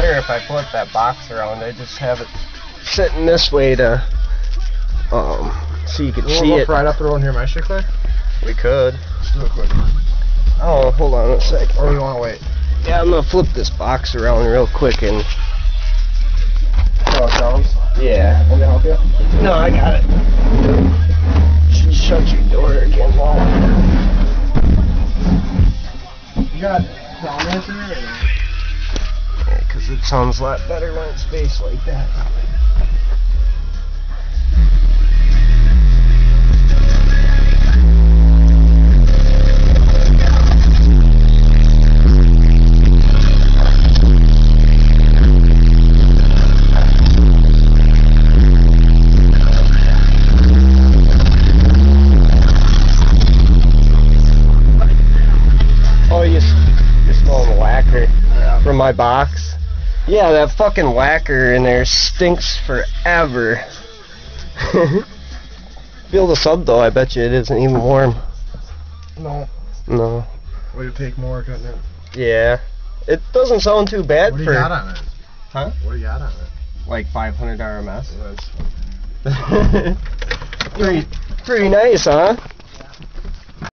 better if I flip that box around. I just have it sitting this way to, so you can see it. Right up the road and hear my shit clear? We could. Let's do it quick. Oh, hold on a sec. Or you want to wait? Yeah, I'm gonna flip this box around real quick and. So it sounds? Yeah. Want me to help you? No, I got it. Should shut your door again. You got comments in there? Yeah, because it sounds a lot better when it's spaced like that. From my box. Yeah, that fucking lacquer in there stinks forever. Feel the sub though, I bet you it isn't even warm. No. No. Would it take more, couldn't it? Yeah. It doesn't sound too bad what for... What do you got on it? Huh? What do you got on it? Like 500 RMS. Pretty nice, huh?